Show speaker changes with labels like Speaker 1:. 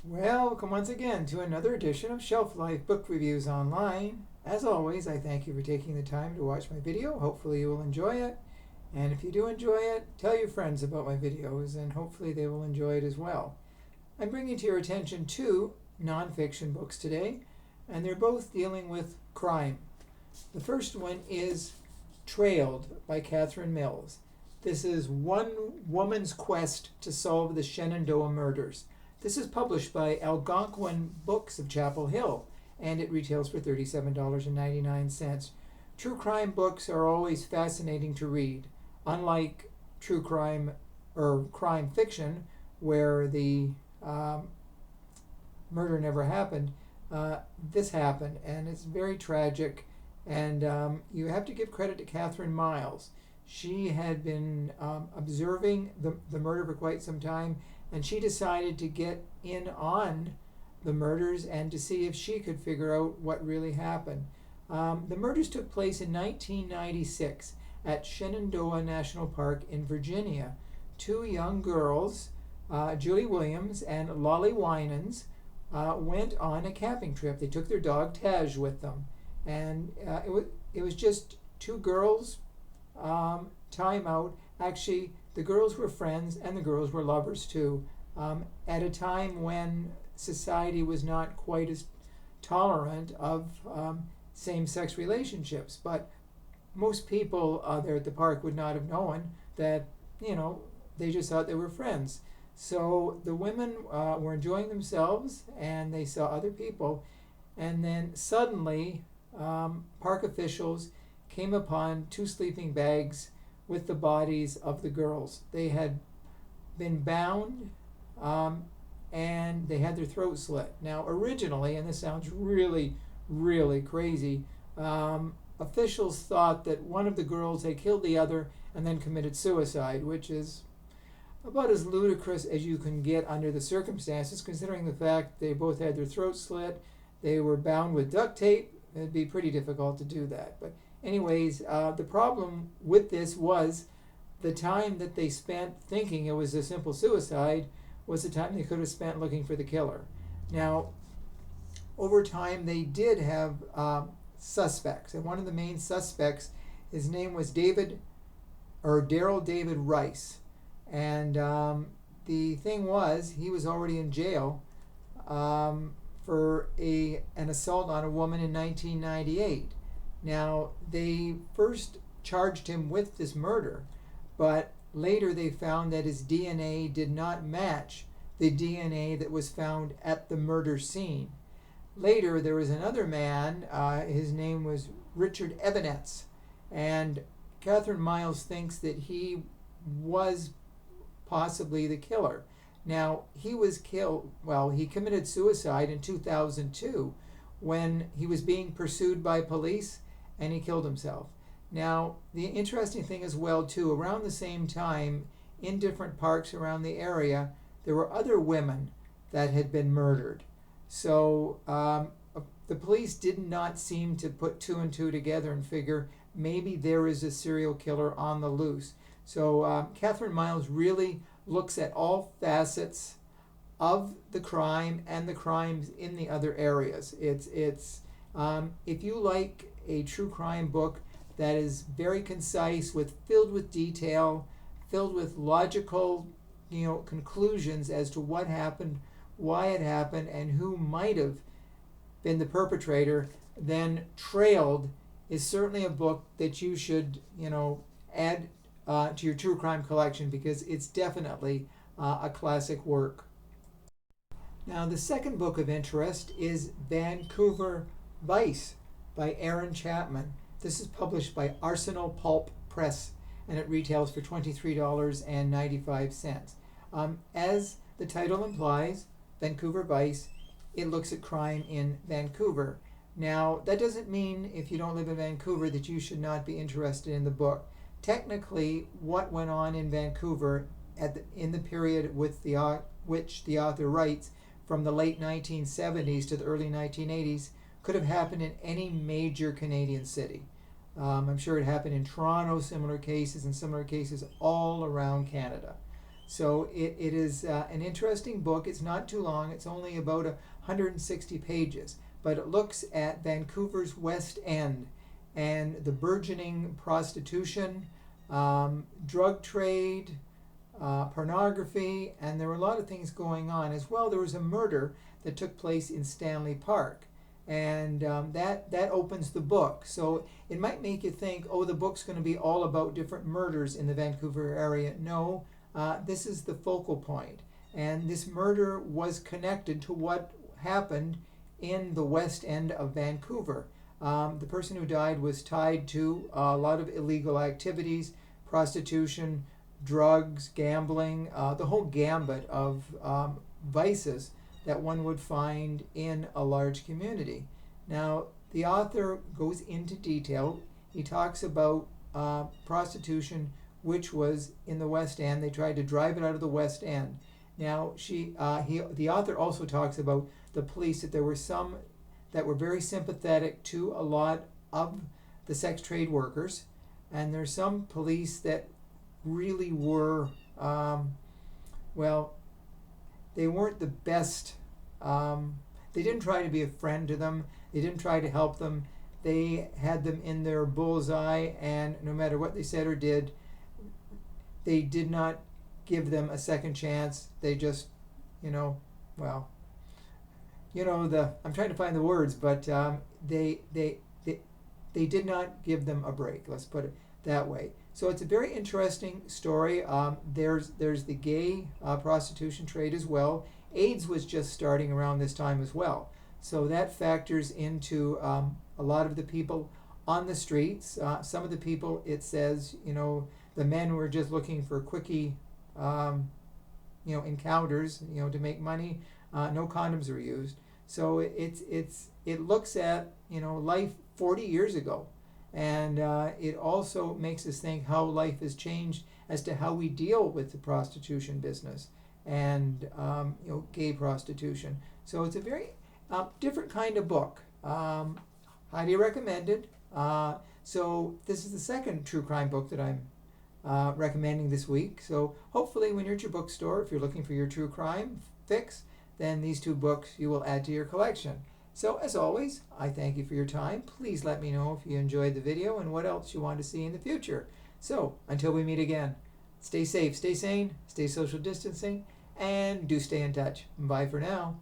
Speaker 1: Welcome once again to another edition of Shelf Life Book Reviews Online. As always, I thank you for taking the time to watch my video. Hopefully you will enjoy it. And if you do enjoy it, tell your friends about my videos and hopefully they will enjoy it as well. I'm bringing to your attention two nonfiction books today, and they're both dealing with crime. The first one is Trailed by KATHRYN Mills. This is one woman's quest to solve the Shenandoah murders. This is published by Algonquin Books of Chapel Hill, and it retails for $37.99. True crime books are always fascinating to read. Unlike true crime or crime fiction, where the murder never happened, this happened, and it's very tragic. And you have to give credit to Kathryn Miles. She had been observing the murder for quite some time, and she decided to get in on the murders and to see if she could figure out what really happened. The murders took place in 1996 at Shenandoah National Park in Virginia. Two young girls, Julie Williams and Lolly Winans, went on a camping trip. They took their dog Taj with them, and it was just two girls. Time out. Actually, the girls were friends and the girls were lovers too. At a time when society was not quite as tolerant of same-sex relationships, but most people there at the park would not have known that, they just thought they were friends. So the women were enjoying themselves and they saw other people, and then suddenly park officials came upon two sleeping bags with the bodies of the girls. They had been bound and they had their throats slit. Now, originally, and this sounds really, really crazy, officials thought that one of the girls had killed the other and then committed suicide, which is about as ludicrous as you can get under the circumstances, considering the fact they both had their throats slit, they were bound with duct tape. It'd be pretty difficult to do that. But anyways, the problem with this was the time that they spent thinking it was a simple suicide was the time they could have spent looking for the killer. Now, over time, they did have suspects, and one of the main suspects, his name was Daryl David Rice, and the thing was, he was already in jail for an assault on a woman in 1998. Now, they first charged him with this murder, but later they found that his DNA did not match the DNA that was found at the murder scene. Later, there was another man, his name was Richard Evanetz, and Kathryn Miles thinks that he was possibly the killer. Now, he was killed, he committed suicide in 2002 when he was being pursued by police, and he killed himself. Now, the interesting thing as well, too, around the same time, in different parks around the area, there were other women that had been murdered. So the police did not seem to put two and two together and figure maybe there is a serial killer on the loose. So Kathryn Miles really looks at all facets of the crime and the crimes in the other areas. It's if you like a true crime book that is very concise, filled with detail, filled with logical, conclusions as to what happened, why it happened, and who might have been the perpetrator, then Trailed is certainly a book that you should, add to your true crime collection, because it's definitely a classic work. Now, the second book of interest is Vancouver Vice by CHAPMAN. This is published by Arsenal Pulp Press, and it retails for $23.95. As the title implies, Vancouver Vice, it looks at crime in Vancouver. Now, that doesn't mean if you don't live in Vancouver that you should not be interested in the book. Technically, what went on in Vancouver in the period which the author writes, from the late 1970s to the early 1980s, could have happened in any major Canadian city. I'm sure it happened in Toronto, similar cases all around Canada. So it is an interesting book. It's not too long. It's only about 160 pages, but it looks at Vancouver's West End and the burgeoning prostitution, drug trade, pornography, and there were a lot of things going on. As well, there was a murder that took place in Stanley Park, and that opens the book. So it might make you think, oh, the book's going to be all about different murders in the Vancouver area. No, this is the focal point, and this murder was connected to what happened in the West End of Vancouver. The person who died was tied to a lot of illegal activities, prostitution, drugs, gambling, the whole gambit of vices that one would find in a large community. Now, the author goes into detail. He talks about prostitution, which was in the West End. They tried to drive it out of the West End. Now, the author also talks about the police, that there were some that were very sympathetic to a lot of the sex trade workers, and there's some police that really were, well, they weren't the best. They didn't try to be a friend to them. They didn't try to help them. They had them in their bullseye, and no matter what they said or did, they did not give them a second chance. They just, well, I'm trying to find the words, but they did not give them a break. Let's put it that way. So it's a very interesting story. There's the gay prostitution trade as well. AIDS was just starting around this time as well. So that factors into a lot of the people on the streets. Some of the people, it says, the men were just looking for quickie, encounters, to make money. No condoms were used. So it looks at, life 40 years ago. And it also makes us think how life has changed as to how we deal with the prostitution business and gay prostitution. So it's a very different kind of book. Highly recommended. So this is the second true crime book that I'm recommending this week. So hopefully when you're at your bookstore, if you're looking for your true crime fix, then these two books you will add to your collection. So as always, I thank you for your time. Please let me know if you enjoyed the video and what else you want to see in the future. So until we meet again, stay safe, stay sane, stay social distancing, and do stay in touch. Bye for now.